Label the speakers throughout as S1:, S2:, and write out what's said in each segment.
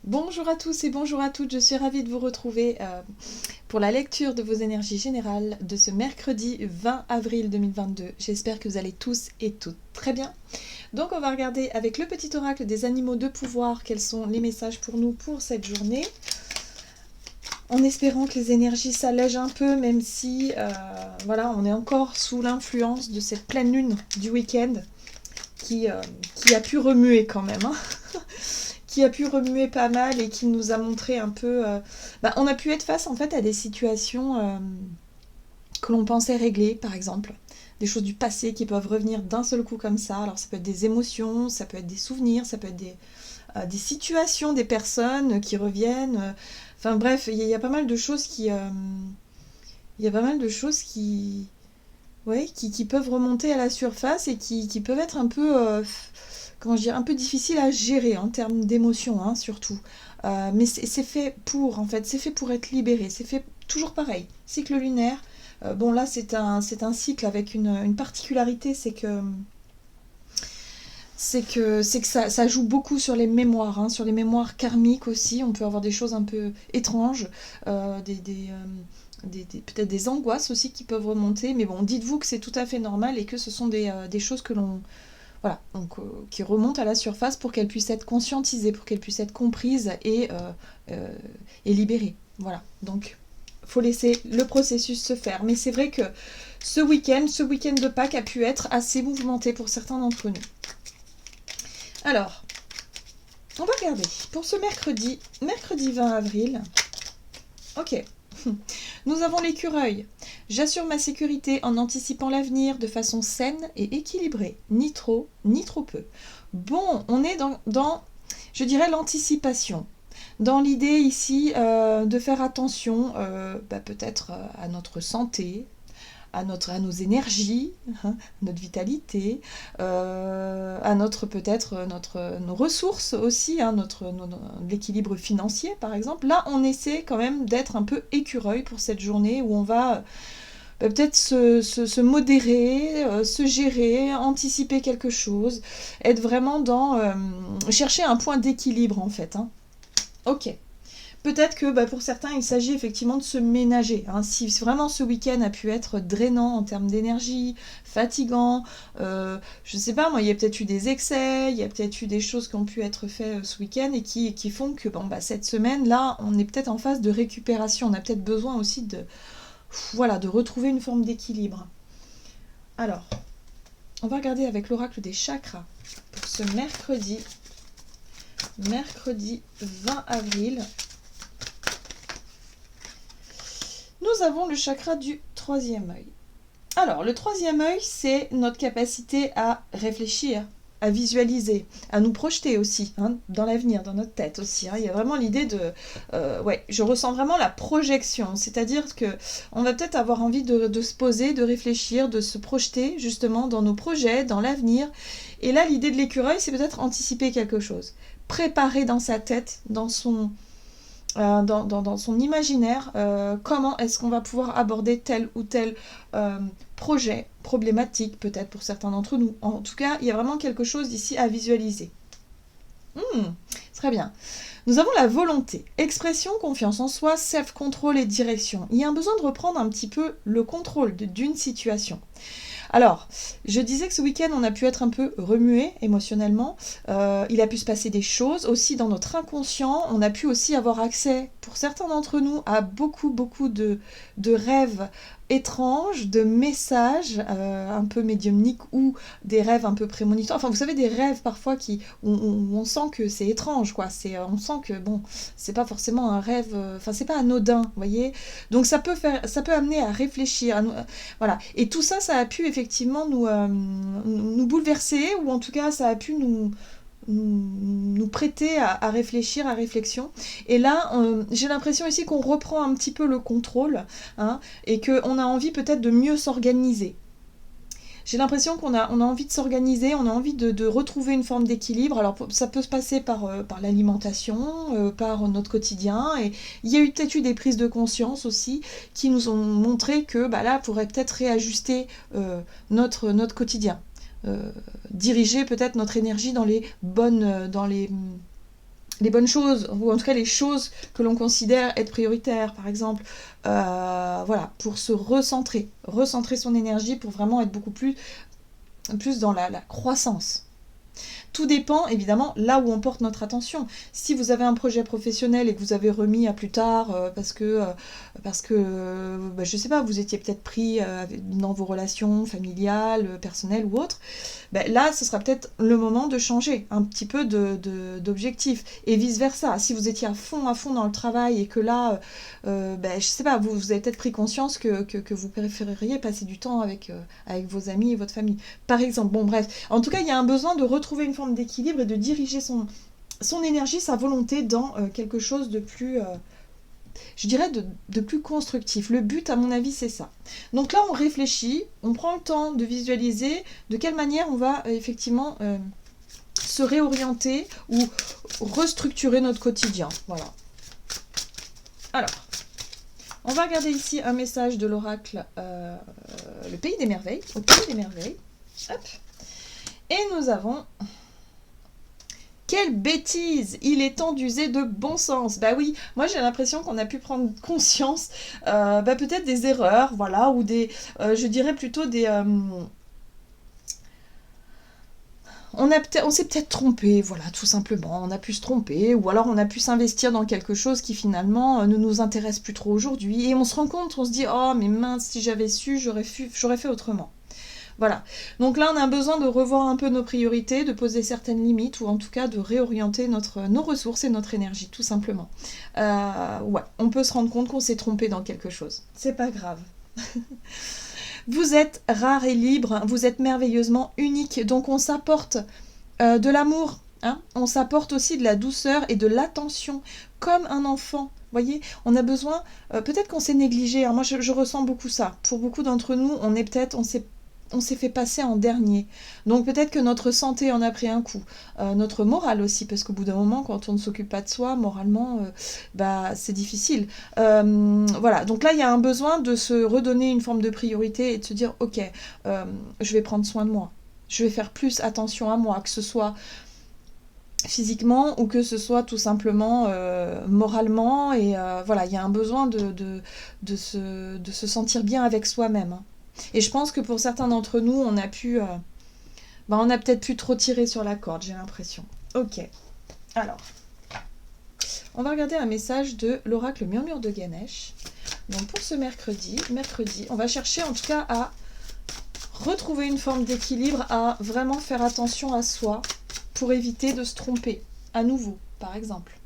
S1: Bonjour à tous et bonjour à toutes, je suis ravie de vous retrouver pour la lecture de vos énergies générales de ce mercredi 20 avril 2022. J'espère que vous allez tous et toutes très bien. Donc on va regarder avec le petit oracle des animaux de pouvoir quels sont les messages pour nous pour cette journée. En espérant que les énergies s'allègent un peu, même si voilà, on est encore sous l'influence de cette pleine lune du week-end qui a pu remuer quand même. Qui a pu remuer pas mal et qui nous a montré un peu... on a pu être face en fait à des situations que l'on pensait régler, par exemple. Des choses du passé qui peuvent revenir d'un seul coup comme ça. Alors ça peut être des émotions, ça peut être des souvenirs, ça peut être des situations, des personnes qui reviennent. Enfin bref, il y a pas mal de choses qui... Il y a pas mal de choses qui... Ouais, qui peuvent remonter à la surface et qui peuvent être un peu... comment je dirais, un peu difficile à gérer en termes d'émotions, hein, surtout. Mais c'est fait pour, en fait, c'est fait pour être libéré. C'est fait toujours pareil. Cycle lunaire. Bon, là, c'est un cycle avec une particularité, c'est que ça joue beaucoup sur les mémoires, hein, sur les mémoires karmiques aussi. On peut avoir des choses un peu étranges, peut-être des angoisses aussi qui peuvent remonter. Mais bon, dites-vous que c'est tout à fait normal et que ce sont des choses que l'on, voilà, donc qui remontent à la surface pour qu'elles puissent être conscientisées, pour qu'elles puissent être comprises et libérées. Voilà, donc faut laisser le processus se faire. Mais c'est vrai que ce week-end de Pâques a pu être assez mouvementé pour certains d'entre nous. Alors, on va regarder pour ce mercredi 20 avril. Ok. Nous avons l'écureuil. J'assure ma sécurité en anticipant l'avenir de façon saine et équilibrée, ni trop, ni trop peu. Bon, on est dans je dirais, l'anticipation. Dans l'idée ici de faire attention peut-être à notre santé, à nos énergies, hein, notre vitalité, à notre peut-être nos ressources aussi, hein, l'équilibre financier par exemple. Là, on essaie quand même d'être un peu écureuil pour cette journée où on va peut-être se modérer, se gérer, anticiper quelque chose, être vraiment dans chercher un point d'équilibre en fait. Hein. Ok. Peut-être que pour certains, il s'agit effectivement de se ménager. Hein. Si vraiment ce week-end a pu être drainant en termes d'énergie, fatigant, je ne sais pas, moi, il y a peut-être eu des excès, il y a peut-être eu des choses qui ont pu être faites ce week-end et qui font que cette semaine-là, on est peut-être en phase de récupération. On a peut-être besoin aussi de retrouver une forme d'équilibre. Alors, on va regarder avec l'oracle des chakras pour ce mercredi 20 avril. Nous avons le chakra du troisième œil. Alors, le troisième œil, c'est notre capacité à réfléchir, à visualiser, à nous projeter aussi, hein, dans l'avenir, dans notre tête aussi. Hein. Il y a vraiment l'idée de... ouais, je ressens vraiment la projection, c'est-à-dire que on va peut-être avoir envie de se poser, de réfléchir, de se projeter justement dans nos projets, dans l'avenir. Et là, l'idée de l'écureuil, c'est peut-être anticiper quelque chose, préparer dans sa tête, dans son imaginaire, comment est-ce qu'on va pouvoir aborder tel ou tel projet, problématique peut-être pour certains d'entre nous. En tout cas, il y a vraiment quelque chose ici à visualiser. Très bien. Nous avons la volonté, expression, confiance en soi, self-control et direction. Il y a un besoin de reprendre un petit peu le contrôle d'une situation. Alors, je disais que ce week-end, on a pu être un peu remué émotionnellement. Il a pu se passer des choses aussi dans notre inconscient. On a pu aussi avoir accès, pour certains d'entre nous, à beaucoup de rêves étranges, de messages un peu médiumniques ou des rêves un peu prémonitoires. Enfin, vous savez, des rêves parfois où on sent que c'est étrange, quoi. On sent que, bon, c'est pas forcément un rêve... Enfin, c'est pas anodin, vous voyez. Donc, ça peut amener à réfléchir, voilà. Et tout ça, ça a pu effectivement nous bouleverser, ou en tout cas, ça a pu nous prêter à réfléchir, à réflexion. Et là, j'ai l'impression ici qu'on reprend un petit peu le contrôle, hein, et qu'on a envie peut-être de mieux s'organiser. J'ai l'impression qu'on a envie de s'organiser, on a envie de retrouver une forme d'équilibre. Alors ça peut se passer par l'alimentation, par notre quotidien. Et il y a peut-être eu des prises de conscience aussi qui nous ont montré que là, il faudrait peut-être réajuster notre quotidien. Diriger peut-être notre énergie dans les bonnes les bonnes choses, ou en tout cas les choses que l'on considère être prioritaires, par exemple. Voilà, pour se recentrer son énergie pour vraiment être beaucoup plus dans la croissance. Tout dépend évidemment là où on porte notre attention. Si vous avez un projet professionnel et que vous avez remis à plus tard parce que je sais pas, vous étiez peut-être pris dans vos relations familiales, personnelles ou autres, là ce sera peut-être le moment de changer un petit peu d'objectif. Et vice versa, si vous étiez à fond dans le travail et que là, je sais pas, vous avez peut-être pris conscience que vous préféreriez passer du temps avec vos amis et votre famille. Par exemple, bon bref, en tout cas il y a un besoin de retrouver une forme d'équilibre et de diriger son énergie, sa volonté dans quelque chose de plus, je dirais, de plus constructif. Le but, à mon avis, c'est ça. Donc là, on réfléchit, on prend le temps de visualiser de quelle manière on va effectivement se réorienter ou restructurer notre quotidien. Voilà. Alors, on va regarder ici un message de l'oracle le Pays des Merveilles, au Pays des Merveilles. Hop. Et nous avons... Quelle bêtise! Il est temps d'user de bon sens. Bah oui, moi j'ai l'impression qu'on a pu prendre conscience peut-être des erreurs, voilà, ou des... je dirais plutôt des... on s'est peut-être trompé, voilà, tout simplement. On a pu se tromper, ou alors on a pu s'investir dans quelque chose qui finalement ne nous intéresse plus trop aujourd'hui. Et on se rend compte, on se dit, oh mais mince, si j'avais su, j'aurais fait autrement. Voilà, donc là on a besoin de revoir un peu nos priorités, de poser certaines limites, ou en tout cas de réorienter nos ressources et notre énergie, tout simplement. Ouais, on peut se rendre compte qu'on s'est trompé dans quelque chose. C'est pas grave. Vous êtes rare et libre, vous êtes merveilleusement unique, donc on s'apporte de l'amour, hein, on s'apporte aussi de la douceur et de l'attention, comme un enfant. Voyez, on a besoin, peut-être qu'on s'est négligé, hein, moi je ressens beaucoup ça. Pour beaucoup d'entre nous, on s'est fait passer en dernier. Donc peut-être que notre santé en a pris un coup. Notre morale aussi, parce qu'au bout d'un moment, quand on ne s'occupe pas de soi, moralement, c'est difficile. Voilà, donc là, il y a un besoin de se redonner une forme de priorité et de se dire, ok, je vais prendre soin de moi. Je vais faire plus attention à moi, que ce soit physiquement ou que ce soit tout simplement moralement. Et voilà, il y a un besoin de se sentir bien avec soi-même, hein. Et je pense que pour certains d'entre nous, on a peut-être pu trop tirer sur la corde, j'ai l'impression. Ok, alors, on va regarder un message de l'oracle Murmure de Ganesh. Donc pour ce mercredi, on va chercher en tout cas à retrouver une forme d'équilibre, à vraiment faire attention à soi pour éviter de se tromper, à nouveau, par exemple.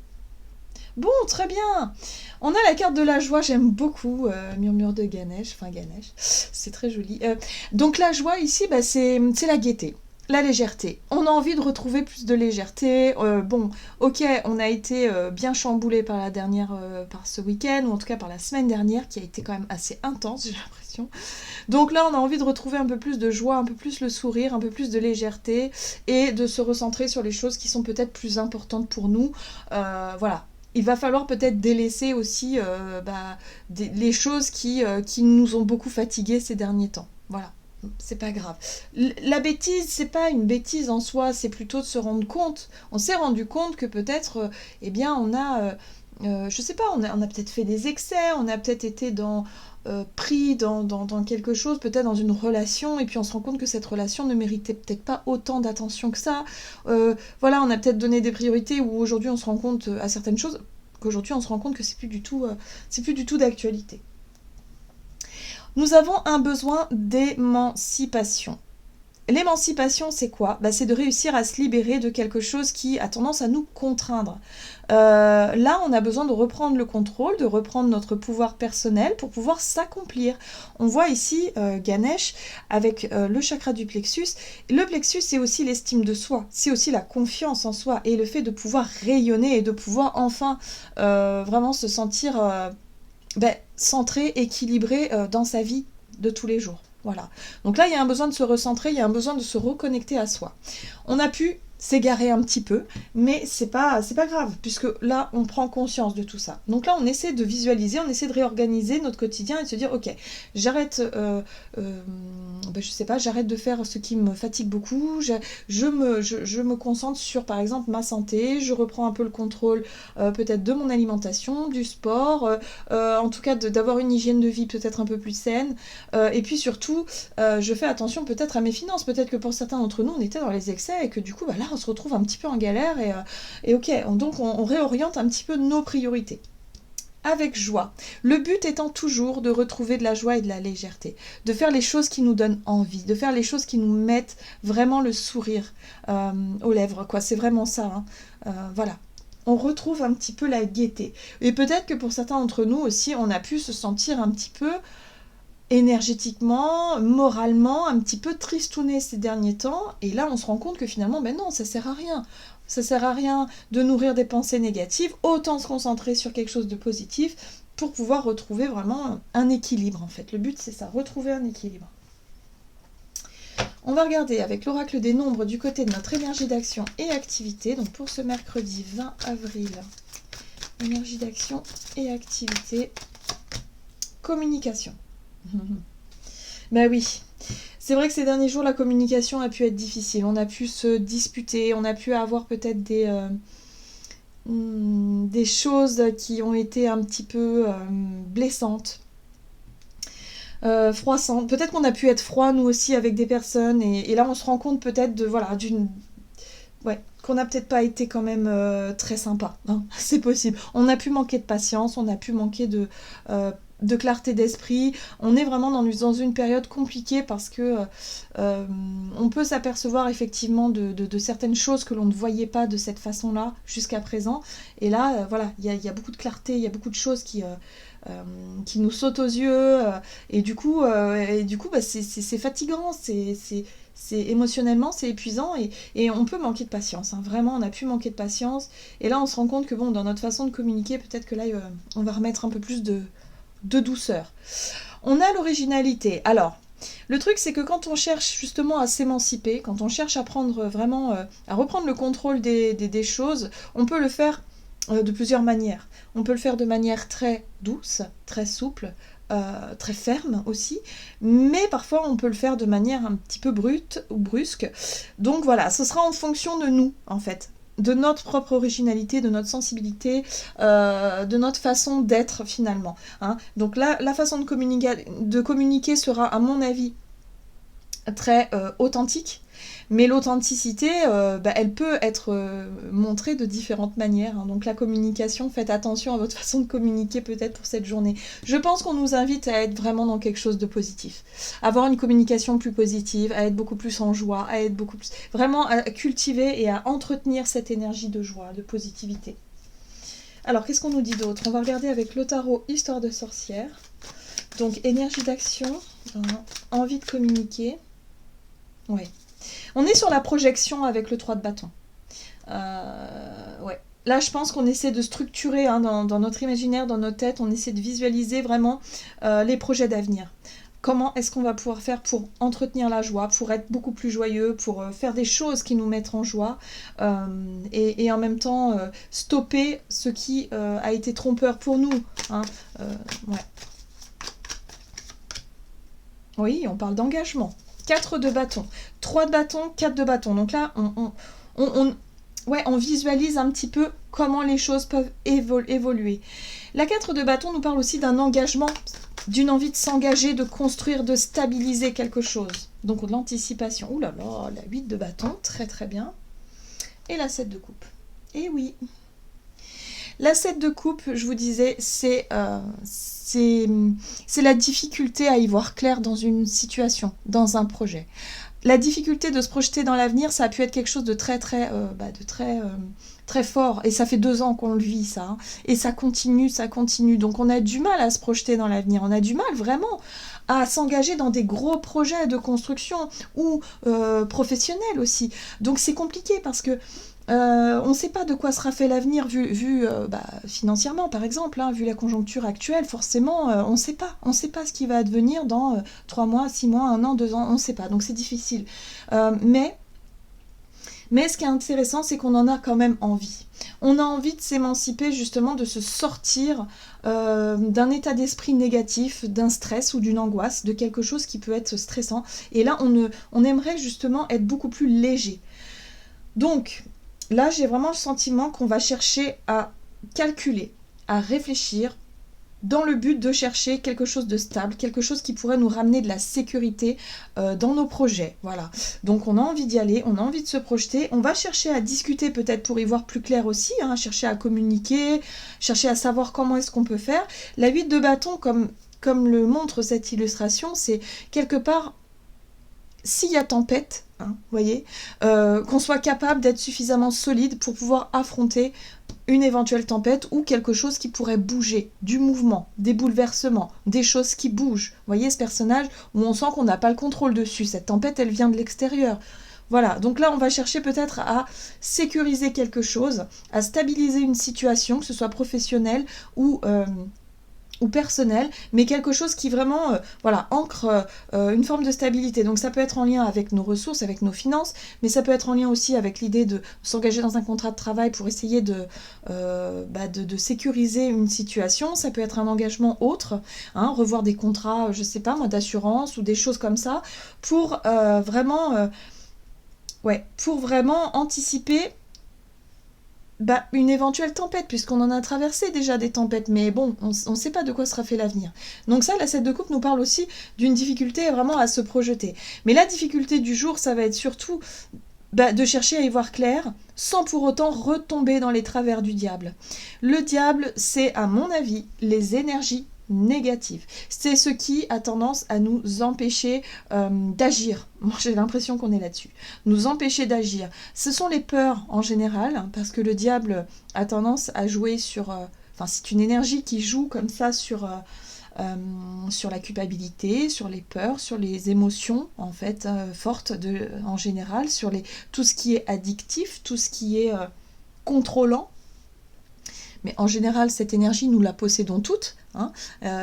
S1: Bon, très bien. On a la carte de la joie, j'aime beaucoup Murmure de Ganesh, c'est très joli. Donc la joie ici, c'est la gaieté, la légèreté. On a envie de retrouver plus de légèreté. Bon, ok, on a été bien chamboulé par par ce week-end, ou en tout cas par la semaine dernière, qui a été quand même assez intense, j'ai l'impression. Donc là, on a envie de retrouver un peu plus de joie, un peu plus le sourire, un peu plus de légèreté, et de se recentrer sur les choses qui sont peut-être plus importantes pour nous. Voilà. Il va falloir peut-être délaisser aussi les choses qui nous ont beaucoup fatigués ces derniers temps. Voilà, c'est pas grave. La bêtise, c'est pas une bêtise en soi, c'est plutôt de se rendre compte. On s'est rendu compte que peut-être, on a, je sais pas, on a peut-être fait des excès, on a peut-être été pris dans quelque chose, peut-être dans une relation, et puis on se rend compte que cette relation ne méritait peut-être pas autant d'attention que ça. Voilà, on a peut-être donné des priorités où aujourd'hui on se rend compte à certaines choses, qu'aujourd'hui on se rend compte que c'est plus du tout d'actualité. Nous avons un besoin d'émancipation. L'émancipation, c'est quoi ? C'est de réussir à se libérer de quelque chose qui a tendance à nous contraindre. Là, on a besoin de reprendre le contrôle, de reprendre notre pouvoir personnel pour pouvoir s'accomplir. On voit ici Ganesh avec le chakra du plexus. Le plexus, c'est aussi l'estime de soi, c'est aussi la confiance en soi et le fait de pouvoir rayonner et de pouvoir enfin vraiment se sentir centré, équilibré dans sa vie de tous les jours. Voilà. Donc là, il y a un besoin de se recentrer, il y a un besoin de se reconnecter à soi. On a pu s'égarer un petit peu, mais c'est pas grave, puisque là, on prend conscience de tout ça. Donc là, on essaie de visualiser, on essaie de réorganiser notre quotidien et de se dire, ok, j'arrête je sais pas, j'arrête de faire ce qui me fatigue beaucoup, je me concentre sur par exemple ma santé, je reprends un peu le contrôle peut-être de mon alimentation, du sport, en tout cas d'avoir une hygiène de vie peut-être un peu plus saine, et puis surtout je fais attention peut-être à mes finances, peut-être que pour certains d'entre nous on était dans les excès et que du coup bah, là on se retrouve un petit peu en galère et ok, donc on réoriente un petit peu nos priorités. Avec joie. Le but étant toujours de retrouver de la joie et de la légèreté, de faire les choses qui nous donnent envie, de faire les choses qui nous mettent vraiment le sourire aux lèvres, quoi. C'est vraiment ça, hein. Voilà. On retrouve un petit peu la gaieté. Et peut-être que pour certains d'entre nous aussi, on a pu se sentir un petit peu énergétiquement, moralement, un petit peu tristouné ces derniers temps. Et là, on se rend compte que finalement, ben non, ça sert à rien. Ça sert à rien de nourrir des pensées négatives, autant se concentrer sur quelque chose de positif pour pouvoir retrouver vraiment un équilibre en fait. Le but c'est ça, retrouver un équilibre. On va regarder avec l'oracle des nombres du côté de notre énergie d'action et activité. Donc pour ce mercredi 20 avril, énergie d'action et activité, communication. Ben oui. C'est vrai que ces derniers jours, la communication a pu être difficile. On a pu se disputer, on a pu avoir peut-être des choses qui ont été un petit peu blessantes, froissantes. Peut-être qu'on a pu être froid, nous aussi, avec des personnes. Et là, on se rend compte peut-être qu'on n'a peut-être pas été quand même très sympa. Hein. C'est possible. On a pu manquer de patience, on a pu manquer de clarté d'esprit. On est vraiment dans une période compliquée parce que on peut s'apercevoir effectivement de certaines choses que l'on ne voyait pas de cette façon-là jusqu'à présent. Et là, voilà, il y a beaucoup de clarté, il y a beaucoup de choses qui nous sautent aux yeux. Et du coup, bah, c'est fatigant, émotionnellement, c'est épuisant et on peut manquer de patience. Hein. Vraiment, on a pu manquer de patience. Et là, on se rend compte que bon, dans notre façon de communiquer, peut-être que là, on va remettre un peu plus de douceur. On a l'originalité. Alors, le truc, c'est que quand on cherche justement à s'émanciper, quand on cherche à prendre vraiment, à reprendre le contrôle des choses, on peut le faire de plusieurs manières. On peut le faire de manière très douce, très souple, très ferme aussi, mais parfois on peut le faire de manière un petit peu brute ou brusque. Donc voilà, ce sera en fonction de nous, en fait. De notre propre originalité, de notre sensibilité, de notre façon d'être finalement. Hein. Donc là, la façon de communiquer sera, à mon avis, très authentique, mais l'authenticité, elle peut être montrée de différentes manières. Hein. Donc la communication, faites attention à votre façon de communiquer peut-être pour cette journée. Je pense qu'on nous invite à être vraiment dans quelque chose de positif, avoir une communication plus positive, à être beaucoup plus en joie, à être beaucoup plus... Vraiment à cultiver et à entretenir cette énergie de joie, de positivité. Alors, qu'est-ce qu'on nous dit d'autre? On va regarder avec le tarot Histoire de sorcière. Donc, énergie d'action, envie de communiquer. Ouais. On est sur la projection avec le 3 de bâton. Ouais. Là, je pense qu'on essaie de structurer dans notre imaginaire, dans notre tête, on essaie de visualiser vraiment les projets d'avenir. Comment est-ce qu'on va pouvoir faire pour entretenir la joie, pour être beaucoup plus joyeux, pour faire des choses qui nous mettent en joie et en même temps stopper ce qui a été trompeur pour nous. Hein. Ouais. Oui, on parle d'engagement. 4 de bâton, 3 de bâton, 4 de bâton. Donc là, on visualise un petit peu comment les choses peuvent évoluer. La 4 de bâton nous parle aussi d'un engagement, d'une envie de s'engager, de construire, de stabiliser quelque chose. Donc de l'anticipation. Ouh là là, la 8 de bâton, très très bien. Et la 7 de coupe. Et oui. La 7 de coupe, je vous disais, c'est la difficulté à y voir clair dans une situation, dans un projet. La difficulté de se projeter dans l'avenir, ça a pu être quelque chose de très fort. Et ça fait 2 ans qu'on le vit, ça. Hein. Et ça continue. Donc on a du mal à se projeter dans l'avenir. On a du mal vraiment à s'engager dans des gros projets de construction ou professionnels aussi. Donc c'est compliqué parce que on ne sait pas de quoi sera fait l'avenir vu financièrement par exemple, hein, vu la conjoncture actuelle, forcément on ne sait pas ce qui va advenir dans 3 mois, 6 mois, 1 an, 2 ans, on ne sait pas, donc c'est difficile. Mais Mais ce qui est intéressant, c'est qu'on en a quand même envie. On a envie de s'émanciper justement, de se sortir d'un état d'esprit négatif, d'un stress ou d'une angoisse, de quelque chose qui peut être stressant. Et là, on aimerait justement être beaucoup plus léger. Donc, là, j'ai vraiment le sentiment qu'on va chercher à calculer, à réfléchir, dans le but de chercher quelque chose de stable, quelque chose qui pourrait nous ramener de la sécurité dans nos projets. Voilà. Donc on a envie d'y aller, on a envie de se projeter, on va chercher à discuter peut-être pour y voir plus clair aussi, hein, chercher à communiquer, chercher à savoir comment est-ce qu'on peut faire. La 8 de bâton, comme le montre cette illustration, c'est quelque part, s'il y a tempête, hein, vous voyez, qu'on soit capable d'être suffisamment solide pour pouvoir affronter une éventuelle tempête ou quelque chose qui pourrait bouger, du mouvement, des bouleversements, des choses qui bougent. Vous voyez ce personnage où on sent qu'on n'a pas le contrôle dessus, cette tempête elle vient de l'extérieur. Voilà, donc là on va chercher peut-être à sécuriser quelque chose, à stabiliser une situation, que ce soit professionnelle ou personnel, mais quelque chose qui vraiment voilà, ancre une forme de stabilité. Donc ça peut être en lien avec nos ressources, avec nos finances, mais ça peut être en lien aussi avec l'idée de s'engager dans un contrat de travail pour essayer de sécuriser une situation. Ça peut être un engagement autre, hein, revoir des contrats, je sais pas moi, d'assurance ou des choses comme ça, pour pour vraiment anticiper une éventuelle tempête, puisqu'on en a traversé déjà des tempêtes, mais bon, on ne sait pas de quoi sera fait l'avenir. Donc ça, la 7 de coupe nous parle aussi d'une difficulté vraiment à se projeter. Mais la difficulté du jour, ça va être surtout de chercher à y voir clair, sans pour autant retomber dans les travers du diable. Le diable, c'est à mon avis les énergies négatives. C'est ce qui a tendance à nous empêcher d'agir. Moi, j'ai l'impression qu'on est là-dessus. Nous empêcher d'agir. Ce sont les peurs en général, hein, parce que le diable a tendance à jouer sur... c'est une énergie qui joue comme ça sur la culpabilité, sur les peurs, sur les émotions en fait fortes en général, sur tout ce qui est addictif, tout ce qui est contrôlant. Mais en général, cette énergie, nous la possédons toutes. Hein.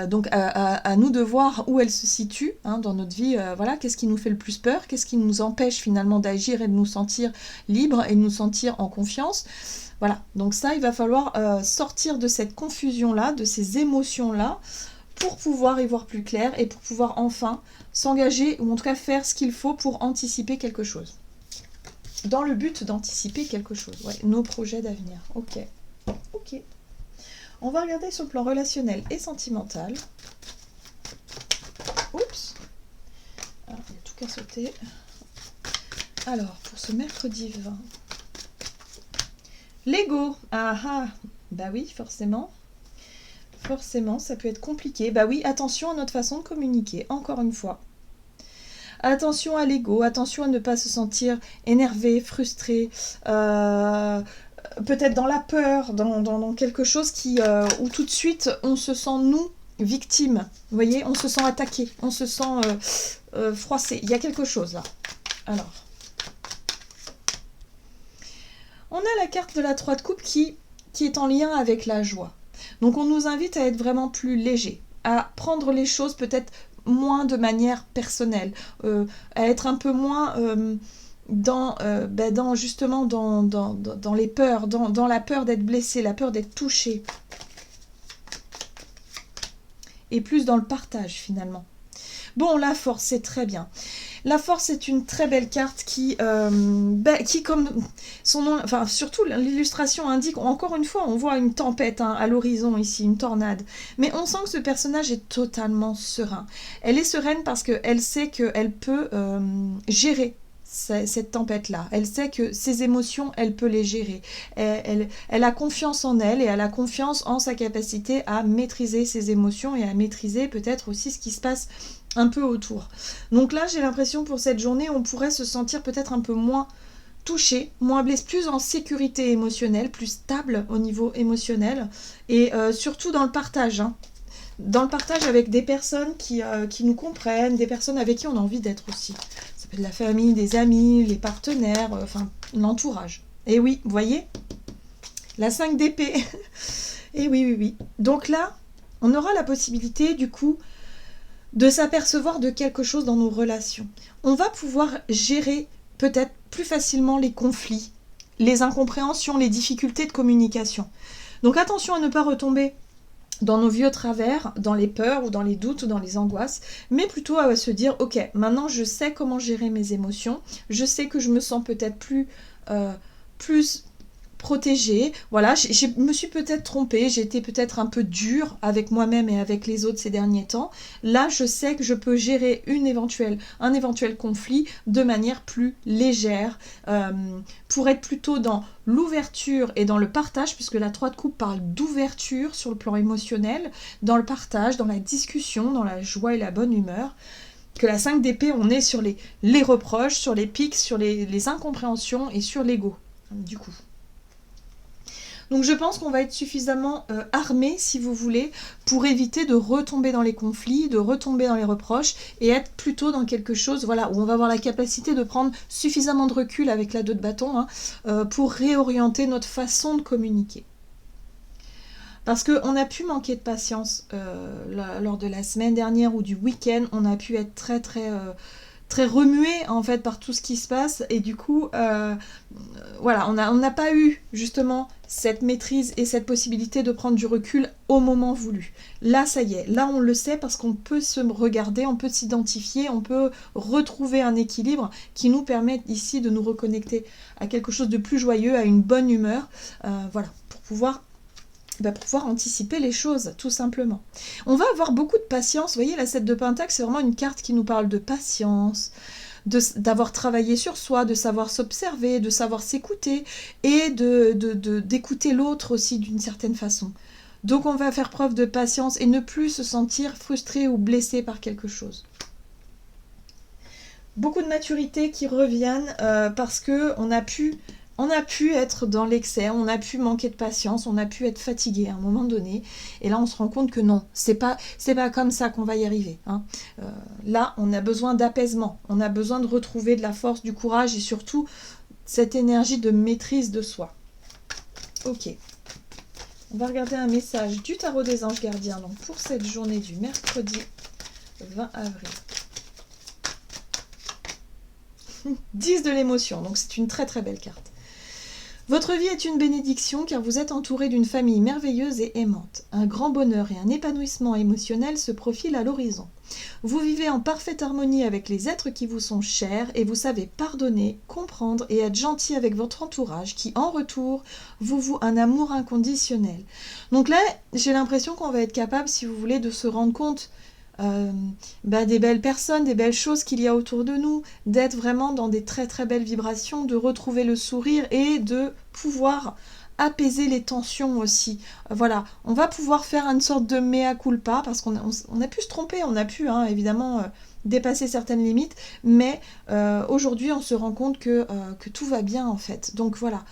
S1: Donc à nous de voir où elle se situe hein, dans notre vie. Voilà, qu'est-ce qui nous fait le plus peur, qu'est-ce qui nous empêche finalement d'agir et de nous sentir libres et de nous sentir en confiance. Voilà, donc ça, il va falloir sortir de cette confusion-là, de ces émotions-là, pour pouvoir y voir plus clair et pour pouvoir enfin s'engager, ou en tout cas faire ce qu'il faut pour anticiper quelque chose. Dans le but d'anticiper quelque chose. Ouais, nos projets d'avenir. Ok. On va regarder sur le plan relationnel et sentimental. Oups. Alors, il y a tout qu'à sauter. Alors, pour ce mercredi 20. L'ego. Ah ah. Bah oui, forcément. Forcément, ça peut être compliqué. Bah oui, attention à notre façon de communiquer, encore une fois. Attention à l'ego, attention à ne pas se sentir énervé, frustré, peut-être dans la peur, dans quelque chose où tout de suite on se sent, nous, victime. Vous voyez, on se sent attaqué, on se sent froissé. Il y a quelque chose là. Alors, on a la carte de la 3 de coupe qui est en lien avec la joie. Donc on nous invite à être vraiment plus léger, à prendre les choses peut-être moins de manière personnelle, à être un peu moins dans les peurs, dans la peur d'être blessé, la peur d'être touché. Et plus dans le partage finalement. Bon, la force, c'est très bien. La force est une très belle carte qui comme son nom, enfin surtout l'illustration indique, encore une fois, on voit une tempête hein, à l'horizon ici, une tornade. Mais on sent que ce personnage est totalement serein. Elle est sereine parce qu'elle sait qu'elle peut gérer cette tempête-là. Elle sait que ses émotions, elle peut les gérer. Elle a confiance en elle et elle a confiance en sa capacité à maîtriser ses émotions et à maîtriser peut-être aussi ce qui se passe un peu autour. Donc là, j'ai l'impression pour cette journée, on pourrait se sentir peut-être un peu moins touché, moins blessé, plus en sécurité émotionnelle, plus stable au niveau émotionnel et surtout dans le partage. Hein. Dans le partage avec des personnes qui nous comprennent, des personnes avec qui on a envie d'être aussi. Ça peut être la famille, des amis, les partenaires, l'entourage. Et oui, vous voyez, la 5 d'épée. Et oui. Donc là, on aura la possibilité du coup de s'apercevoir de quelque chose dans nos relations. On va pouvoir gérer peut-être plus facilement les conflits, les incompréhensions, les difficultés de communication. Donc attention à ne pas retomber dans nos vieux travers, dans les peurs ou dans les doutes ou dans les angoisses, mais plutôt à se dire, ok, maintenant je sais comment gérer mes émotions, je sais que je me sens peut-être plus protégée, voilà, je me suis peut-être trompée, j'ai été peut-être un peu dure avec moi-même et avec les autres ces derniers temps. Là, je sais que je peux gérer un éventuel conflit de manière plus légère, pour être plutôt dans l'ouverture et dans le partage, puisque la 3 de coupe parle d'ouverture sur le plan émotionnel, dans le partage, dans la discussion, dans la joie et la bonne humeur. Que la 5 d'épée, on est sur les reproches, sur les pics, sur les incompréhensions et sur l'ego, du coup. Donc je pense qu'on va être suffisamment armé, si vous voulez, pour éviter de retomber dans les conflits, de retomber dans les reproches et être plutôt dans quelque chose, voilà, où on va avoir la capacité de prendre suffisamment de recul avec la 2 de bâton pour réorienter notre façon de communiquer. Parce qu'on a pu manquer de patience lors de la semaine dernière ou du week-end, on a pu être très remué en fait par tout ce qui se passe et du coup voilà, on n'a pas eu justement cette maîtrise et cette possibilité de prendre du recul au moment voulu. Là ça y est, là on le sait parce qu'on peut se regarder, on peut s'identifier, on peut retrouver un équilibre qui nous permet ici de nous reconnecter à quelque chose de plus joyeux, à une bonne humeur, voilà, pour pouvoir anticiper les choses, tout simplement. On va avoir beaucoup de patience. Vous voyez, la 7 de Pentacle, c'est vraiment une carte qui nous parle de patience, d'avoir travaillé sur soi, de savoir s'observer, de savoir s'écouter et d'écouter l'autre aussi d'une certaine façon. Donc on va faire preuve de patience et ne plus se sentir frustré ou blessé par quelque chose. Beaucoup de maturité qui reviennent parce qu'on a pu être dans l'excès, on a pu manquer de patience, on a pu être fatigué à un moment donné. Et là, on se rend compte que non, c'est pas comme ça qu'on va y arriver. Là, on a besoin d'apaisement, on a besoin de retrouver de la force, du courage et surtout cette énergie de maîtrise de soi. Ok. On va regarder un message du tarot des anges gardiens donc pour cette journée du mercredi 20 avril. 10 de l'émotion, donc c'est une très très belle carte. Votre vie est une bénédiction car vous êtes entouré d'une famille merveilleuse et aimante. Un grand bonheur et un épanouissement émotionnel se profilent à l'horizon. Vous vivez en parfaite harmonie avec les êtres qui vous sont chers et vous savez pardonner, comprendre et être gentil avec votre entourage qui, en retour, vous voue un amour inconditionnel. Donc là, j'ai l'impression qu'on va être capable, si vous voulez, de se rendre compte des belles personnes, des belles choses qu'il y a autour de nous, d'être vraiment dans des très très belles vibrations, de retrouver le sourire et de pouvoir apaiser les tensions aussi. Voilà, on va pouvoir faire une sorte de mea culpa parce qu'on a pu se tromper, on a pu évidemment dépasser certaines limites, mais aujourd'hui on se rend compte que tout va bien en fait. Donc voilà.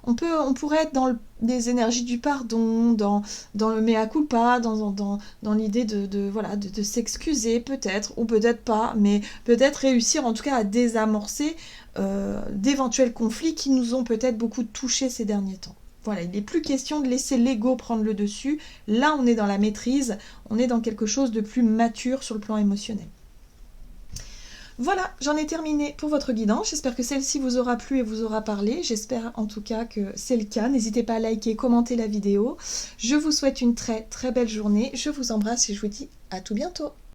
S1: On pourrait être dans des énergies du pardon, dans le mea culpa, dans l'idée de s'excuser peut-être, ou peut-être pas, mais peut-être réussir en tout cas à désamorcer d'éventuels conflits qui nous ont peut-être beaucoup touchés ces derniers temps. Voilà, il n'est plus question de laisser l'ego prendre le dessus. Là, on est dans la maîtrise, on est dans quelque chose de plus mature sur le plan émotionnel. Voilà, j'en ai terminé pour votre guidance. J'espère que celle-ci vous aura plu et vous aura parlé. J'espère en tout cas que c'est le cas. N'hésitez pas à liker, commenter la vidéo. Je vous souhaite une très très belle journée. Je vous embrasse et je vous dis à tout bientôt.